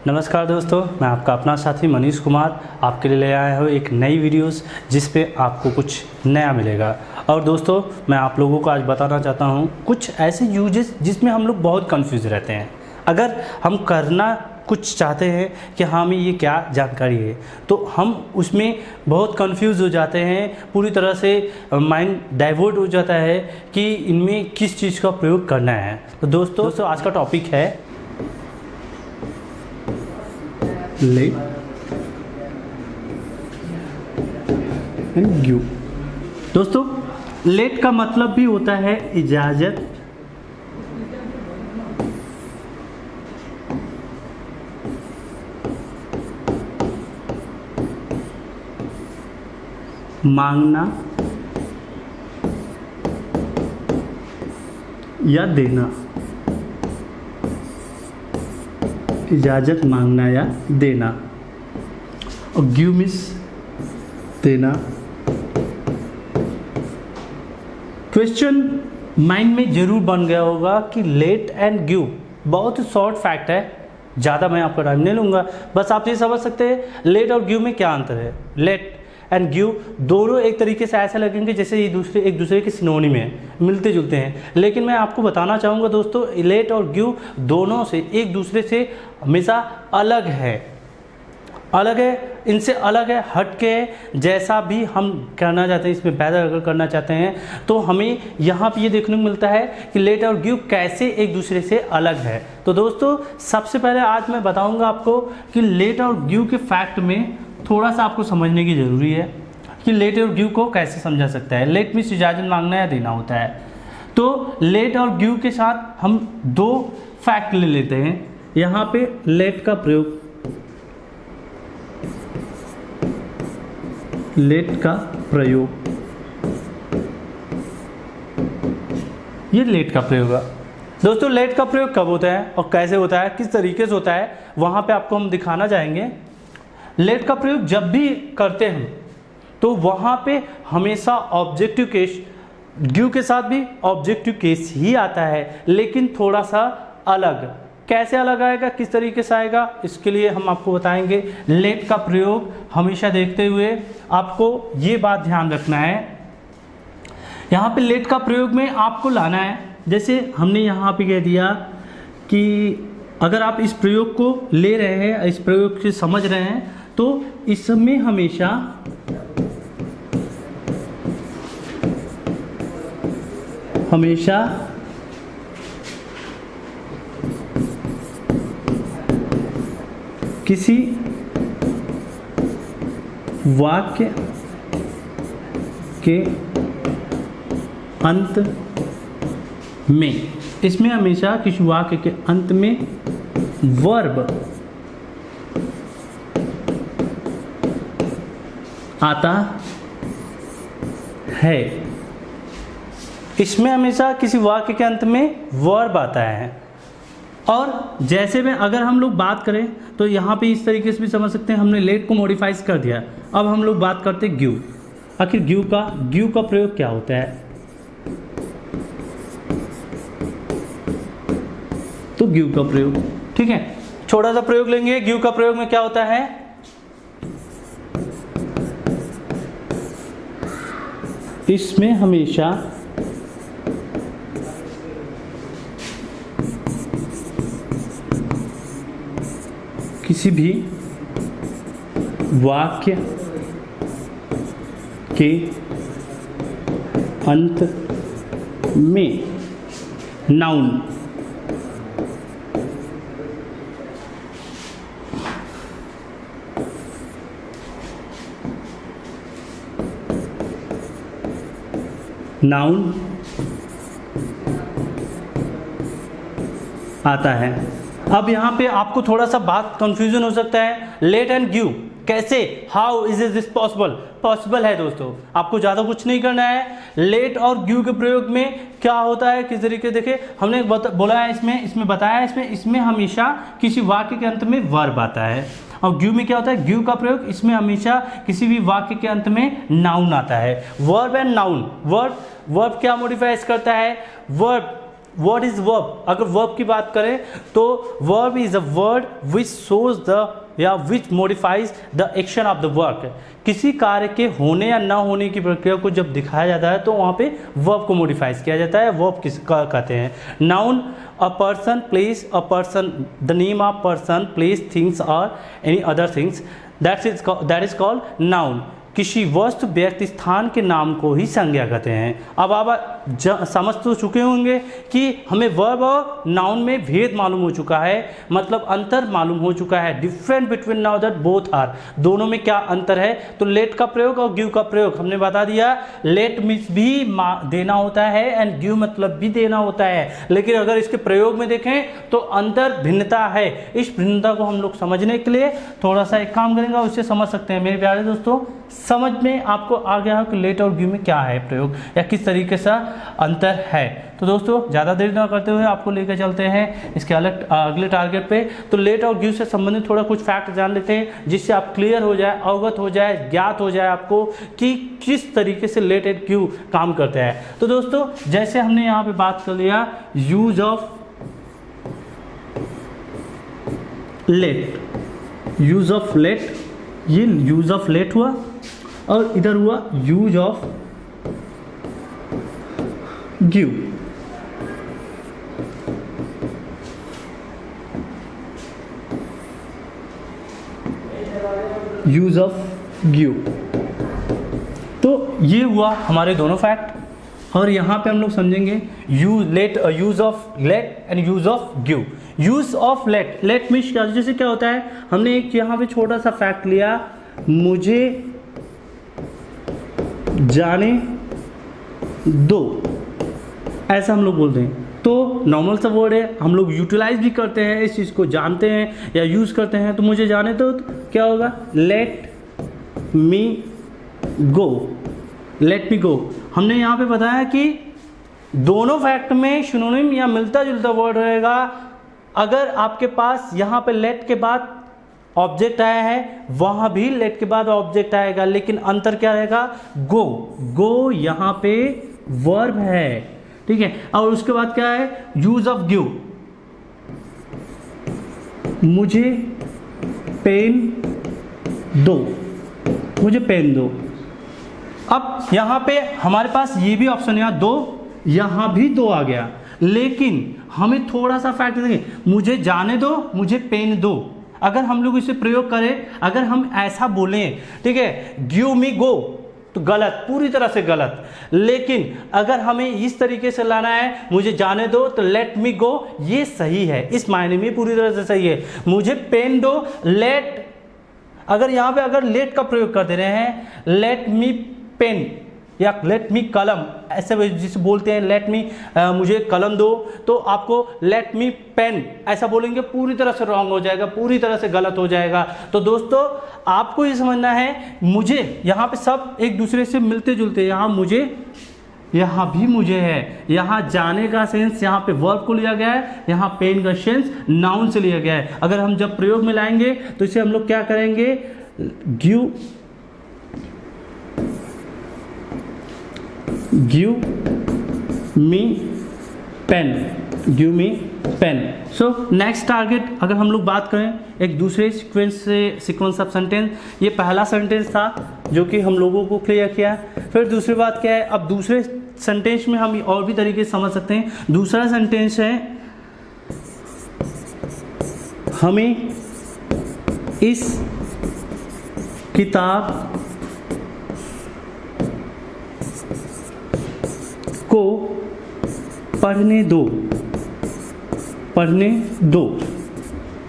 नमस्कार दोस्तों, मैं आपका अपना साथी मनीष कुमार आपके लिए ले आया हूँ एक नई वीडियोस जिस पे आपको कुछ नया मिलेगा। और दोस्तों, मैं आप लोगों को आज बताना चाहता हूँ कुछ ऐसे यूजेस जिसमें हम लोग बहुत कंफ्यूज रहते हैं। अगर हम करना कुछ चाहते हैं कि हमें ये क्या जानकारी है, तो हम उसमें बहुत कंफ्यूज हो जाते हैं, पूरी तरह से माइंड डाइवर्ट हो जाता है कि इनमें किस चीज़ का प्रयोग करना है। तो दोस्तों आज का टॉपिक है लेट एंड गिव। दोस्तों, लेट का मतलब भी होता है इजाज़त, मांगना या देना। इजाज़त मांगना या देना। और गिव मीन्स देना। क्वेश्चन माइंड में ज़रूर बन गया होगा कि लेट एंड गिव बहुत ही शॉर्ट फैक्ट है, ज़्यादा मैं आपका टाइम नहीं लूँगा। बस आप ये समझ सकते हैं लेट और गिव में क्या अंतर है। लेट एंड गिव दोनों एक तरीके से ऐसा लगेंगे जैसे ये एक दूसरे के सिनोनिम में मिलते जुलते हैं, लेकिन मैं आपको बताना चाहूँगा दोस्तों, लेट और गिव दोनों से एक दूसरे से हमेशा अलग है। इनसे अलग है, हट के जैसा भी हम करना चाहते हैं, इसमें बेहतर अगर करना चाहते हैं तो हमें यहाँ पे ये देखने को मिलता है कि लेट और गिव कैसे एक दूसरे से अलग है। तो दोस्तों, सबसे पहले आज मैं बताऊँगा आपको कि लेट और गिव के फैक्ट में थोड़ा सा आपको समझने की ज़रूरी है कि लेट और गिव को कैसे समझा सकता है। लेट मीन्स इजाज़त मांगना या देना होता है। तो लेट और गिव के साथ हम दो फैक्ट ले लेते हैं। यहाँ पे लेट का प्रयोग, ये लेट का प्रयोग है। दोस्तों, लेट का प्रयोग कब होता है और कैसे होता है, किस तरीके से होता है, वहाँ पे आपको हम दिखाना चाहेंगे। लेट का प्रयोग जब भी करते हैं तो वहाँ पे हमेशा ऑब्जेक्टिव केस, गिव के साथ भी ऑब्जेक्टिव केस ही आता है, लेकिन थोड़ा सा अलग। कैसे अलग आएगा, किस तरीके से आएगा, इसके लिए हम आपको बताएंगे। लेट का प्रयोग हमेशा देखते हुए आपको ये बात ध्यान रखना है, यहाँ पे लेट का प्रयोग में आपको लाना है। जैसे हमने यहाँ पे कह दिया कि अगर आप इस प्रयोग को ले रहे हैं, इस प्रयोग से समझ रहे हैं, तो इसमें हमेशा किसी वाक्य के अंत में, इसमें हमेशा किसी वाक्य के अंत में वर्ब आता है। इसमें हमेशा किसी वाक्य के अंत में वर्ब आता है। और जैसे में अगर हम लोग बात करें तो यहाँ पे इस तरीके से भी समझ सकते हैं, हमने लेट को मॉडिफाइज कर दिया। अब हम लोग बात करते हैं गिव। आखिर गिव का प्रयोग क्या होता है, तो गिव का प्रयोग, ठीक है, छोटा सा प्रयोग लेंगे। गिव का प्रयोग में क्या होता है, इसमें हमेशा किसी भी वाक्य के अंत में नाउन आता है। अब यहाँ पे आपको थोड़ा सा बात कंफ्यूजन हो सकता है, लेट एंड गिव कैसे, how is this possible. Possible है दोस्तों, आपको ज़्यादा कुछ नहीं करना है। लेट और गिव के प्रयोग में क्या होता है, किस तरीके देखे हमने बोला है, इसमें बताया है, इसमें हमेशा किसी वाक्य के अंत में वर्ब आता है। और गिव में क्या होता है, गिव का प्रयोग इसमें हमेशा किसी भी वाक्य के अंत में नाउन आता है। वर्ब एंड नाउन, वर्ब क्या मॉडिफाइज करता है, वर्ब व्हाट इज वर्ब? अगर वर्ब की बात करें तो verb is a word which shows the या which modifies the action of the work. किसी कार्य के होने या ना होने की प्रक्रिया को जब दिखाया जाता है तो वहाँ पे वर्ब को मॉडिफाइज किया जाता है। वर्ब किस कहते हैं? Noun a person, place, a person, the name of person, place, things और any other things, that is called noun. किसी वस्तु, व्यक्ति, स्थान के नाम को ही संज्ञा कहते हैं। अब आप समझ तो चुके होंगे कि हमें वर्ब और नाउन में भेद मालूम हो चुका है, मतलब अंतर मालूम हो चुका है। Different between now that both are, दोनों में क्या अंतर है? तो लेट का प्रयोग और गिव का प्रयोग हमने बता दिया। लेट मीन्स भी देना होता है एंड गिव मतलब भी देना होता है, लेकिन अगर इसके प्रयोग में देखें तो अंतर भिन्नता है। इस भिन्नता को हम लोग समझने के लिए थोड़ा सा एक काम करेंगे, उससे समझ सकते हैं। मेरे प्यारे दोस्तों, समझ में आपको आ गया हो कि लेट और गिव में क्या है प्रयोग या किस तरीके से अंतर है। तो दोस्तों ज़्यादा देर ना करते हुए आपको लेकर चलते हैं इसके अगले टारगेट पे। तो लेट और गिव से संबंधित थोड़ा कुछ फैक्ट जान लेते हैं, जिससे आप क्लियर हो जाए, अवगत हो जाए, ज्ञात हो जाए आपको कि किस तरीके से लेट एंड गिव काम करते हैं। तो दोस्तों जैसे हमने यहाँ पे बात कर लिया use of let, use of let, ये यूज ऑफ लेट हुआ और इधर हुआ use of give. Use of give, तो ये हुआ हमारे दोनों फैक्ट। और यहाँ पे हम लोग समझेंगे use of let and use of give. Use of let, let means क्या, जैसे क्या होता है, हमने एक यहाँ पे छोटा सा फैक्ट लिया, मुझे जाने दो, ऐसा हम लोग बोलते हैं। तो नॉर्मल सा वर्ड है, हम लोग यूटिलाइज भी करते हैं इस चीज़ को, जानते हैं या यूज़ करते हैं। तो मुझे जाने दो तो क्या होगा? लेट मी गो, लेट मी गो। हमने यहाँ पे बताया कि दोनों फैक्ट में सिनोनिम या मिलता जुलता वर्ड रहेगा। अगर आपके पास यहाँ पे लेट के बाद ऑब्जेक्ट आया है, वहाँ भी लेट के बाद ऑब्जेक्ट आएगा, लेकिन अंतर क्या रहेगा? गो, गो यहाँ पे वर्ब है, ठीक है। और उसके बाद क्या है? यूज ऑफ गिव, मुझे पेन दो, मुझे पेन दो। अब यहाँ पे हमारे पास ये भी ऑप्शन है, दो, यहाँ भी दो आ गया, लेकिन हमें थोड़ा सा फैक्ट देंगे, मुझे जाने दो, मुझे पेन दो। अगर हम लोग इसे प्रयोग करें, अगर हम ऐसा बोलें, ठीक है, गिव मी गो, तो गलत, पूरी तरह से गलत। लेकिन अगर हमें इस तरीके से लाना है, मुझे जाने दो तो लेट मी गो, ये सही है, इस मायने में पूरी तरह से सही है। मुझे पेन दो, लेट, अगर यहाँ पे अगर लेट का प्रयोग कर दे रहे हैं, लेट मी पेन या लेट मी कलम, ऐसे जिसे बोलते हैं लेट मी मुझे कलम दो, तो आपको लेट मी पेन ऐसा बोलेंगे, पूरी तरह से रॉन्ग हो जाएगा, पूरी तरह से गलत हो जाएगा। तो दोस्तों आपको ये समझना है, मुझे यहाँ पे सब एक दूसरे से मिलते जुलते, यहाँ मुझे, यहाँ भी मुझे है, यहाँ जाने का सेंस यहाँ पे वर्ब को लिया गया है, यहाँ पेन का सेंस नाउन से लिया गया है। अगर हम जब प्रयोग में लाएंगे तो इसे हम लोग क्या करेंगे? Give me pen, give me pen. So next target अगर हम लोग बात करें एक दूसरे सीक्वेंस ऑफ सेंटेंस, ये पहला सेंटेंस था जो कि हम लोगों को क्लियर किया। फिर दूसरी बात क्या है? अब दूसरे सेंटेंस में हम और भी तरीके से समझ सकते हैं। दूसरा सेंटेंस है, हमें इस किताब को पढ़ने दो, पढ़ने दो,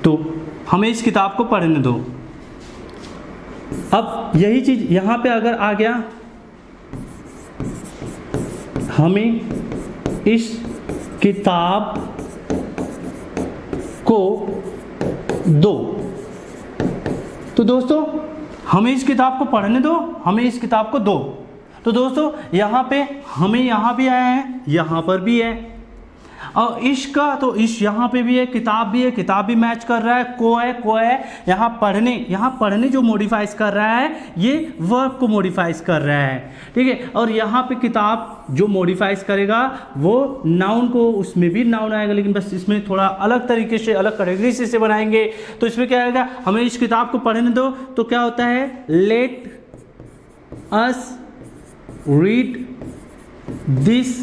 तो हमें इस किताब को पढ़ने दो। अब यही चीज यहां पे अगर आ गया, हमें इस किताब को दो, तो दोस्तों हमें इस किताब को पढ़ने दो, हमें इस किताब को दो। तो दोस्तों यहाँ पे हमें यहाँ भी आया है, यहाँ पर भी है। और इश का तो इश यहाँ पे भी है, किताब भी है, किताब भी मैच कर रहा है, को है यहाँ पढ़ने जो मॉडिफाइज कर रहा है ये वर्ब को मॉडिफाइज कर रहा है, ठीक है। और यहाँ पे किताब जो मॉडिफाइज करेगा वो नाउन को, उसमें भी नाउन आएगा लेकिन बस इसमें थोड़ा अलग तरीके से, अलग कैटेगरी से बनाएंगे। तो इसमें क्या आएगा, हमें इस किताब को पढ़ने दो, तो क्या होता है, let us read this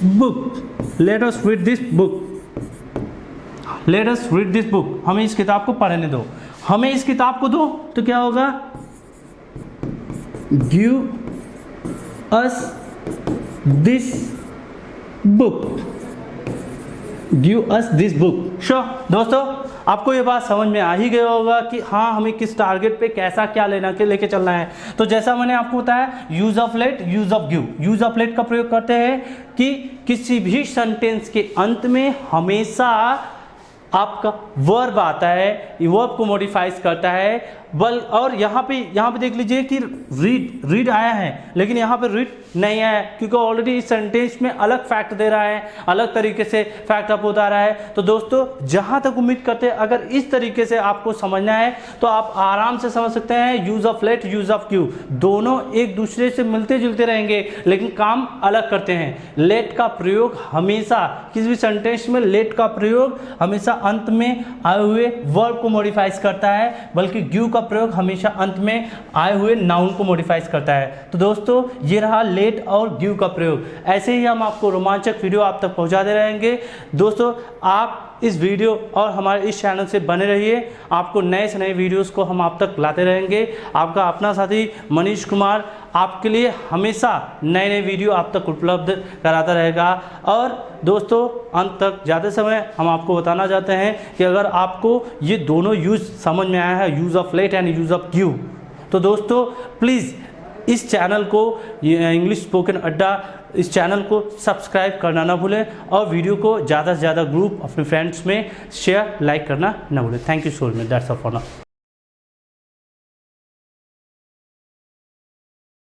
book, let us read this book, let us read this book, हमें इस किताब को पढ़ने दो। हमें इस किताब को दो तो क्या होगा, give us this book, give us this book. Sure दोस्तों, आपको ये बात समझ में आ ही गया होगा कि हाँ हमें किस टारगेट पे कैसा क्या लेके चलना है। तो जैसा मैंने आपको बताया, use of let, use of give. Use of let का प्रयोग करते हैं कि किसी भी सेंटेंस के अंत में हमेशा आपका वर्ब आता है, वर्ब को मॉडिफाइज करता है। और यहाँ पे देख लीजिए कि रीड आया है लेकिन यहाँ पे रीड नहीं आया क्योंकि ऑलरेडी इस सेंटेंस में अलग फैक्ट दे रहा है, अलग तरीके से फैक्ट आपको बता रहा है। तो दोस्तों जहाँ तक उम्मीद करते हैं अगर इस तरीके से आपको समझना है तो आप आराम से समझ सकते हैं। Use of let, use of give दोनों एक दूसरे से मिलते जुलते रहेंगे लेकिन काम अलग करते हैं। लेट का प्रयोग हमेशा किसी भी सेंटेंस में, लेट का प्रयोग हमेशा अंत में आए हुए वर्ब को मॉडिफाइज करता है, बल्कि गिव का प्रयोग हमेशा अंत में आए हुए नाउन को मॉडिफाइज करता है। तो दोस्तों ये रहा लेट और गिव का प्रयोग। ऐसे ही हम आपको रोमांचक वीडियो आप तक पहुंचाते रहेंगे। दोस्तों आप इस वीडियो और हमारे इस चैनल से बने रहिए, आपको नए से नए वीडियोस को हम आप तक लाते रहेंगे। आपका अपना साथी मनीष कुमार आपके लिए हमेशा नए नए वीडियो आप तक उपलब्ध कराता रहेगा। और दोस्तों अंत तक ज़्यादा समय हम आपको बताना चाहते हैं कि अगर आपको ये दोनों यूज़ समझ में आया है, use of let and use of give, तो दोस्तों प्लीज़ इस चैनल को, इंग्लिश स्पोकन अड्डा, इस चैनल को सब्सक्राइब करना ना भूलें और वीडियो को ज़्यादा से ज़्यादा ग्रुप अपने फ्रेंड्स में शेयर, लाइक करना ना भूलें। Thank you so much, that's all for now.